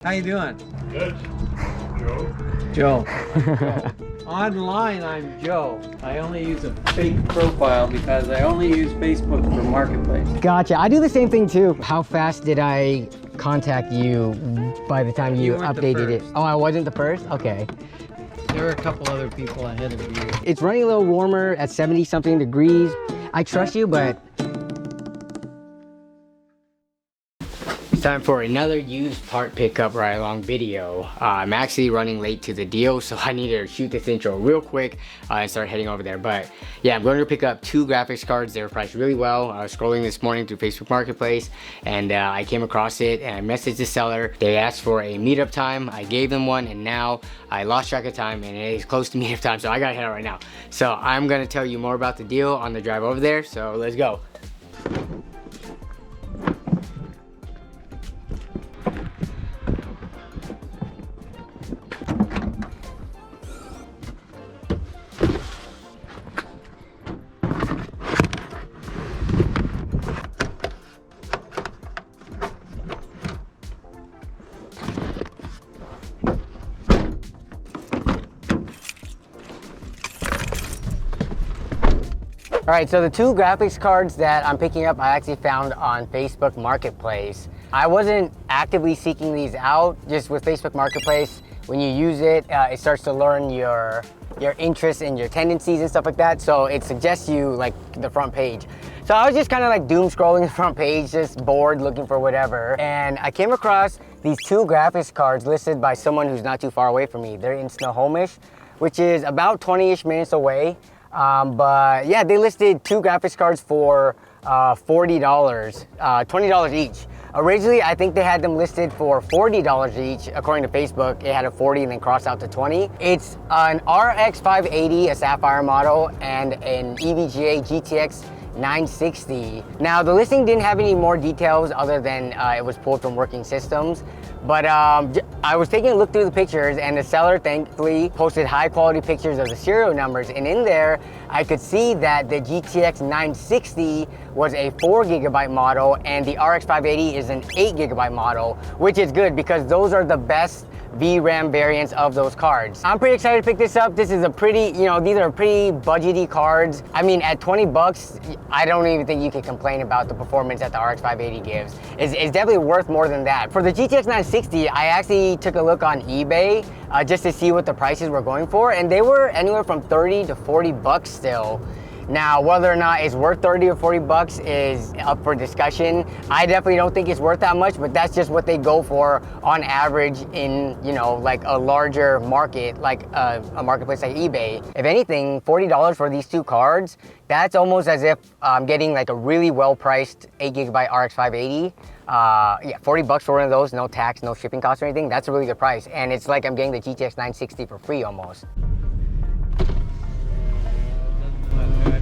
How you doing? Good. Joe? Joe. Online, I'm Joe. I only use a fake profile because I only use Facebook for Marketplace. Gotcha. I do the same thing too. How fast did I contact you by the time you weren't the updated it? first. Oh, I wasn't the first? Okay. There were a couple other people ahead of you. It's running a little warmer at 70 something degrees. I trust you, but it's time for another used part pickup ride along video. I'm actually running late to the deal, so I need to shoot this intro real quick and start heading over there. But yeah, I'm going to pick up two graphics cards. They were priced really well. I was scrolling this morning through Facebook Marketplace and I came across it and I messaged the seller. They asked for a meetup time. I gave them one and now I lost track of time and it is close to meetup time, so I gotta head out right now. So I'm gonna tell you more about the deal on the drive over there, so let's go. All right, so the two graphics cards that I'm picking up, I actually found on Facebook Marketplace. I wasn't actively seeking these out. Just with Facebook Marketplace, when you use it, it starts to learn your interests and your tendencies and stuff like that. So it suggests you like the front page. So I was just kind of like doom scrolling the front page, just bored looking for whatever. And I came across these two graphics cards listed by someone who's not too far away from me. They're in Snohomish, which is about 20-ish minutes away. But yeah, they listed two graphics cards for $40, $20 each. Originally, I think they had them listed for $40 each. According to Facebook, it had a 40 and then crossed out to 20. It's an RX 580, a Sapphire model, and an EVGA GTX 960. Now, the listing didn't have any more details other than it was pulled from Working Systems. But I was taking a look through the pictures and the seller thankfully posted high quality pictures of the serial numbers. And in there, I could see that the GTX 960 was a 4GB model and the RX 580 is an 8GB model, which is good because those are the best VRAM variants of those cards. I'm pretty excited to pick this up. This is a pretty, these are pretty budgety cards. I mean, at 20 bucks, I don't even think you can complain about the performance that the RX 580 gives. It's definitely worth more than that. For the GTX 960, I actually took a look on eBay just to see what the prices were going for, and they were anywhere from 30 to 40 bucks still. Now, whether or not it's worth 30 or 40 bucks is up for discussion. I definitely don't think it's worth that much, but that's just what they go for on average in, like a larger market, like a marketplace like eBay. If anything, $40 for these two cards, that's almost as if I'm getting like a really well-priced 8GB RX 580. Yeah, 40 bucks for one of those, no tax, no shipping costs or anything. That's a really good price. And it's like I'm getting the GTX 960 for free almost.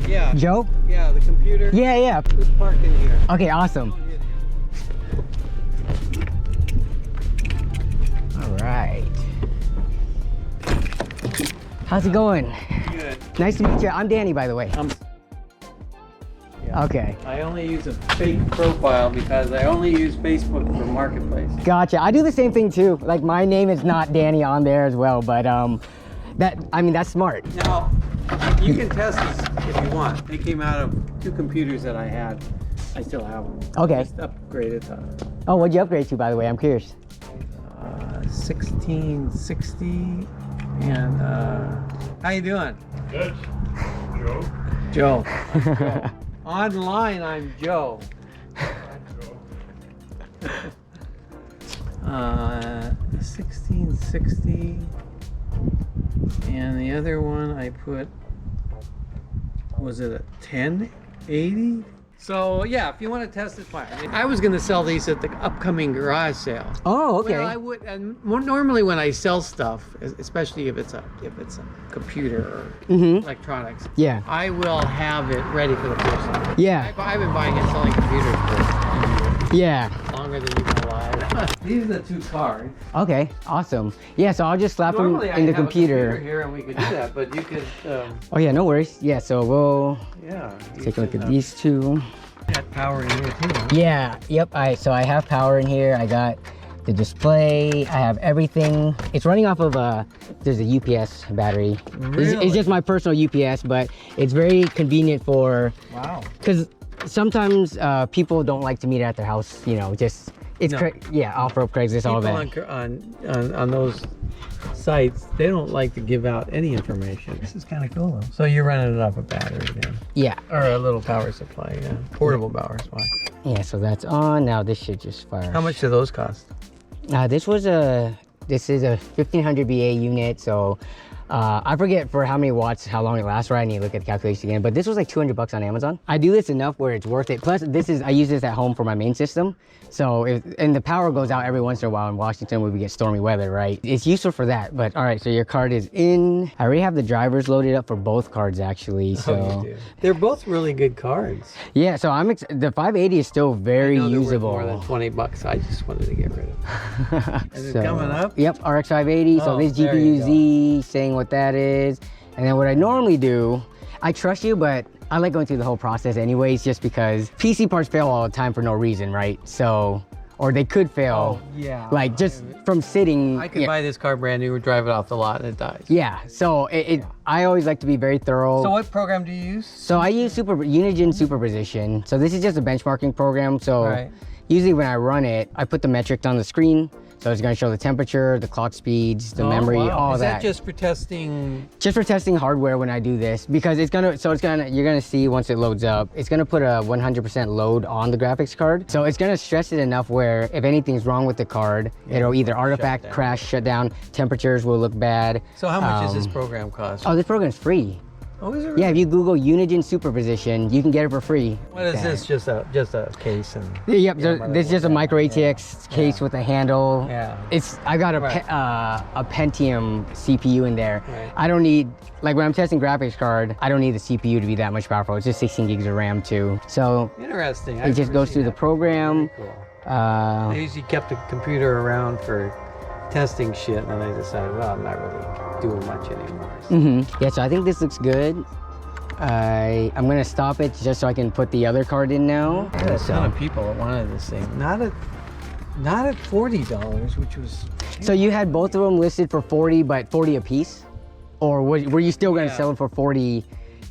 Yeah. Joe? Yeah, the computer. Yeah. Just park in here. Okay, awesome. All right. How's it going? Good. Nice to meet you. I'm Danny, by the way. Yeah. Okay. I only use a fake profile because I only use Facebook for Marketplace. Gotcha. I do the same thing too. Like my name is not Danny on there as well, but that's smart. Now, you can test this if you want. They came out of two computers that I had. I still have them. Okay. Just upgraded to Oh, what'd you upgrade to, by the way? I'm curious. 1660. And how you doing? Good. Joe? Joe. Joe. Online, I'm Joe. Joe. 1660. And the other one I put, was it a 1080? So yeah, if you want to test it, fine. I was going to sell these at the upcoming garage sale. Oh, okay. Well, I would, and normally when I sell stuff, especially if it's a computer or electronics, Yeah. I will have it ready for the person. Yeah. I've been buying and selling computers for Yeah. longer than you can lie. These are the two cards. Okay, awesome. Yeah, so I'll just slap them Normally in the I have a computer. here and we could do that, but you could. Oh yeah, no worries. Yeah, so we'll Yeah. take a look at these two. Got power in here too. Huh? Yeah, yep. So I have power in here. I got the display. I have everything. It's running off of there's a UPS battery. Really? It's just my personal UPS, but it's very convenient for, Wow. because sometimes people don't like to meet at their house, you know, just, it's, No. yeah, off-road Craigslist, all People that. on those sites, they don't like to give out any information. This is kind of cool though. So you're running it off a battery then, Yeah, or a little power supply, yeah, portable power supply. yeah, so that's on. Now this should just fire. How much do those cost? This is a 1500 BA unit, so I forget for how many watts, how long it lasts, right? I need to look at the calculation again, but this was like 200 bucks on Amazon. I do this enough where it's worth it. Plus, I use this at home for my main system. So, and the power goes out every once in a while in Washington when we get stormy weather, right? It's useful for that. But all right, so your card is in. I already have the drivers loaded up for both cards actually. So, Oh, you do. They're both really good cards. yeah, so the 580 is still very I know they're worth usable. more than 20 bucks. I just wanted to get rid of it. Is it coming up? Yep, RX 580. So Oh, this there you GPU-Z, saying what that is. And then what I normally do, I trust you, but I like going through the whole process anyways, just because PC parts fail all the time for no reason, right? So, or they could fail. yeah. Like just from sitting. I could yeah, buy this car brand new, drive it off the lot, and it dies. yeah, so I always like to be very thorough. So what program do you use? So I use Unigen Superposition. So this is just a benchmarking program. So Right. usually when I run it, I put the metrics on the screen. So it's going to show the temperature, the clock speeds, the memory, all Is that. that just for testing? Just for testing hardware when I do this, because you're gonna see once it loads up, it's gonna put a 100% load on the graphics card. So it's gonna stress it enough where if anything's wrong with the card, it'll either artifact, down. crash, shut down, temperatures will look bad. So how much does this program cost? Oh, this program's free. Oh, is it really? Yeah, if you Google Unigen Superposition, you can get it for free. What is this? Just a case and. Yep, this is just a micro ATX case with a handle. Yeah. I got a Right. a Pentium CPU in there. Right. I don't need, like when I'm testing graphics card, I don't need the CPU to be that much powerful. It's just 16 gigs of RAM too. So Interesting. it just goes through the program. Cool. I usually kept the computer around for testing shit, and then I decided, well, I'm not really doing much anymore. So. Yeah, so I think this looks good. I'm gonna stop it just so I can put the other card in now. I had a ton of people that wanted this thing. Not at $40, which was. So you had both of them listed for 40, but 40 a piece? Or were you still gonna Yeah. sell it for 40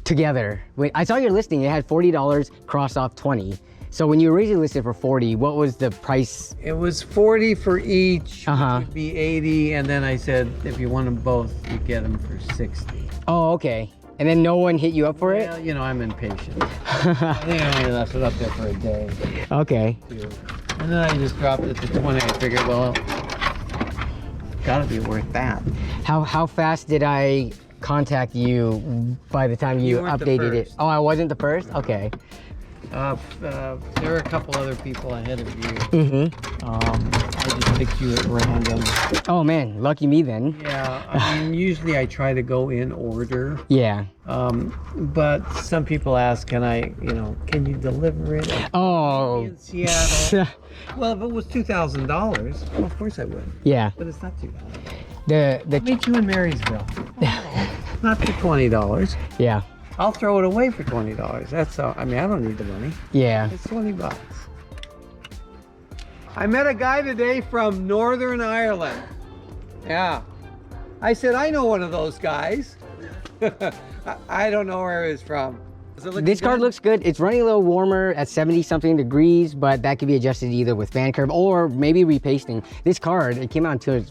together? Wait, I saw your listing, it had $40 crossed off 20. So when you originally listed for 40, what was the price? It was 40 for each, Uh-huh. which would be 80, and then I said if you want them both, you get them for 60. Oh, okay. And then no one hit you up for it? Well, you know, I'm impatient. I think I only left it up there for a day. Okay. Too. And then I just dropped it to 20. I figured, well, gotta be worth that. How fast did I contact you by the time you weren't the updated it? first. Oh, I wasn't the first? Okay. There were a couple other people ahead of you. Mm-hmm. I just picked you at random. Oh man, lucky me then. Yeah, I mean, usually I try to go in order. Yeah. But some people ask, can you deliver it Oh. in Seattle? Well, if it was $2,000, well, of course I would. Yeah. But it's not $2,000. The Meet you in Marysville. Not for $20. yeah. I'll throw it away for $20. That's all. I mean, I don't need the money. Yeah. It's 20 bucks. I met a guy today from Northern Ireland. Yeah. I said, I know one of those guys. I don't know where he's from. Does it look This card good? looks good. It's running a little warmer at 70 something degrees, but that could be adjusted either with fan curve or maybe repasting. This card, it came out in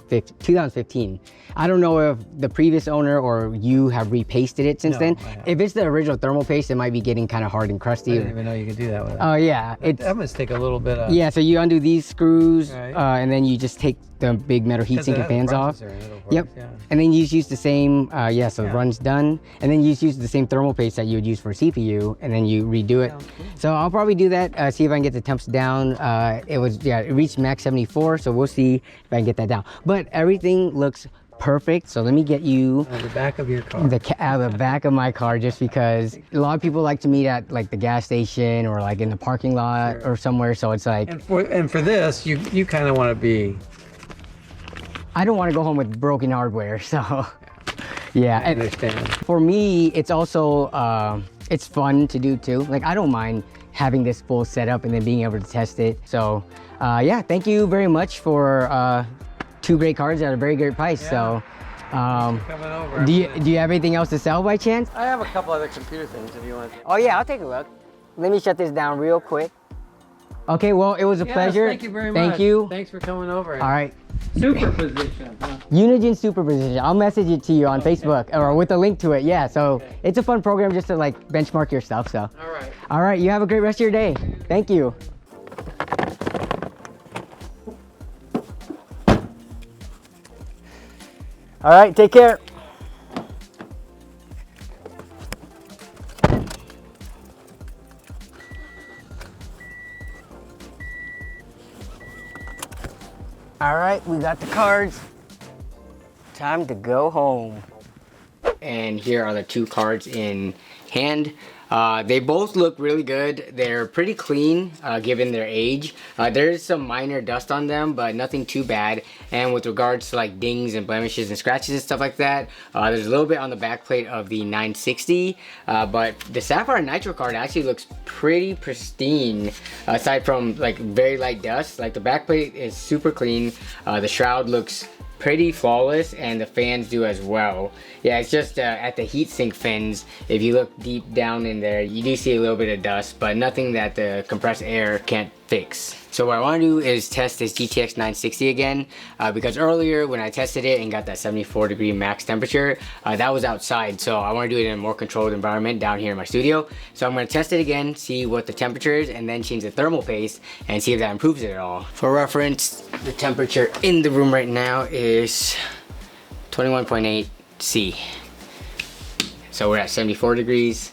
2015. I don't know if the previous owner or you have repasted it since No, then. I haven't. If it's the original thermal paste, it might be getting kind of hard and I crusty. didn't even know you could do that with it. Oh yeah, it's That must take a little bit of... yeah. So you undo these screws, Right. And then you just take the big metal Because it heatsink and has a fans off. processor in it, of course, Yep. yeah. And then you just use the same, so Yeah. the run's done. And then you just use the same thermal paste that you would use for CPU, and then you redo it. Sounds cool. So I'll probably do that, see if I can get the temps down. It reached max 74, so we'll see if I can get that down. But everything looks perfect, so let me get you On the back of your car. out of the back of my car, just because a lot of people like to meet at like the gas station or like in the parking lot or somewhere, so it's like, And for this, you kind of want to be... I don't want to go home with broken hardware, so yeah. I understand. For me, it's also it's fun to do too. Like I don't mind having this full setup and then being able to test it. So yeah, thank you very much for 2 great cards at a very great price. Yeah. So Coming over. do you have anything else to sell by chance? I have a couple other computer things if you want. Oh yeah, I'll take a look. Let me shut this down real quick. Okay, well, it was a pleasure. Thank you very much. Thank you. Thanks for coming over. All right. Superposition. Huh? Unigen Superposition. I'll message it to you on Facebook or with a link to it. Yeah, so it's a fun program just to like benchmark your stuff. So. All right. All right, you have a great rest of your day. Thank you. All right, take care. All right, we got the cards. Time to go home. And here are the 2 cards in hand. They both look really good. They're pretty clean given their age. There is some minor dust on them, but nothing too bad. And with regards to like dings and blemishes and scratches and stuff like that, there's a little bit on the back plate of the 960. But the Sapphire Nitro card actually looks pretty pristine, aside from like very light dust. Like the back plate is super clean. The shroud looks pretty flawless, and the fans do as well. Yeah, it's just at the heatsink fins, if you look deep down in there, you do see a little bit of dust, but nothing that the compressed air can't fix. So what I want to do is test this GTX 960 again, because earlier when I tested it and got that 74-degree max temperature, that was outside. So I want to do it in a more controlled environment down here in my studio. So I'm going to test it again, see what the temperature is, and then change the thermal paste and see if that improves it at all. For reference, the temperature in the room right now is 21.8 C. So we're at 74 degrees.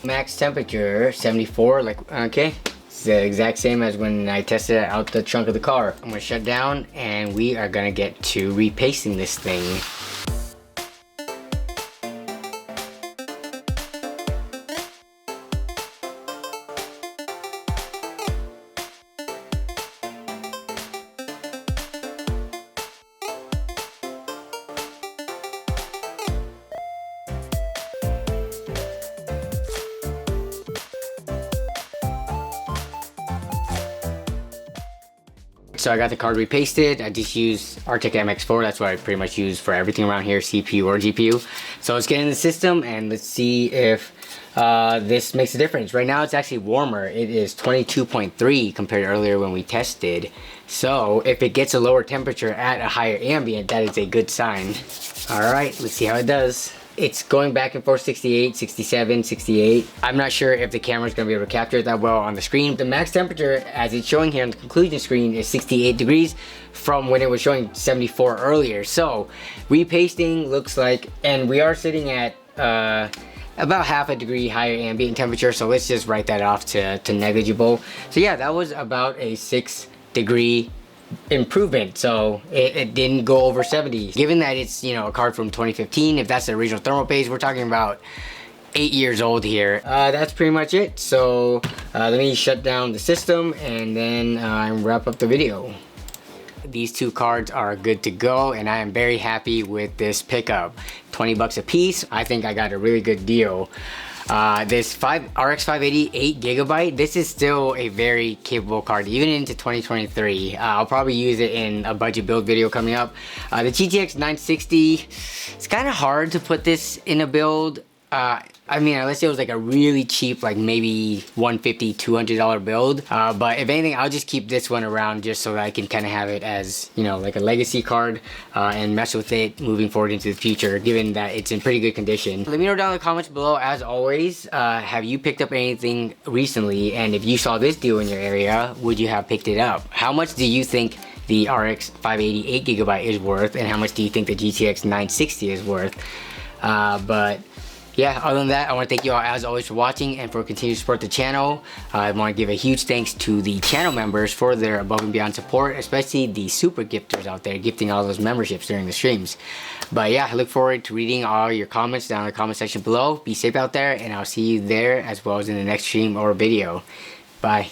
Max temperature, 74, like, okay. It's the exact same as when I tested it out the trunk of the car. I'm gonna shut down and we are gonna get to repasting this thing. So I got the card repasted. I just used Arctic MX4. That's what I pretty much use for everything around here, CPU or GPU. So let's get in the system and let's see if this makes a difference. Right now it's actually warmer. It is 22.3 compared to earlier when we tested. So if it gets a lower temperature at a higher ambient, that is a good sign. All right, let's see how it does. It's going back and forth, 68, 67, 68. I'm not sure if the camera's gonna be able to capture it that well on the screen. The max temperature, as it's showing here on the conclusion screen, is 68 degrees from when it was showing 74 earlier. So repasting looks like, and we are sitting at about half a degree higher ambient temperature. So let's just write that off to negligible. So yeah, that was about a 6-degree improvement. So it didn't go over 70. Given that it's, you know, a card from 2015, if that's the original thermal paste, we're talking about 8 years old here. That's pretty much it. So let me shut down the system and then wrap up the video. These 2 cards are good to go and I am very happy with this pickup. 20 bucks a piece. I think I got a really good deal. This RX 580 8GB, this is still a very capable card even into 2023. I'll probably use it in a budget build video coming up. The GTX 960, it's kind of hard to put this in a build. I mean, unless it was like a really cheap, like maybe $150, $200 build. But if anything, I'll just keep this one around just so that I can kind of have it as, you know, like a legacy card and mess with it moving forward into the future, given that it's in pretty good condition. Let me know down in the comments below, as always, have you picked up anything recently? And if you saw this deal in your area, would you have picked it up? How much do you think the RX 580 8GB is worth? And how much do you think the GTX 960 is worth? But yeah, other than that, I want to thank you all as always for watching and for continuing to support the channel. I want to give a huge thanks to the channel members for their above and beyond support, especially the super gifters out there gifting all those memberships during the streams. But yeah, I look forward to reading all your comments down in the comment section below. Be safe out there and I'll see you there as well as in the next stream or video. Bye.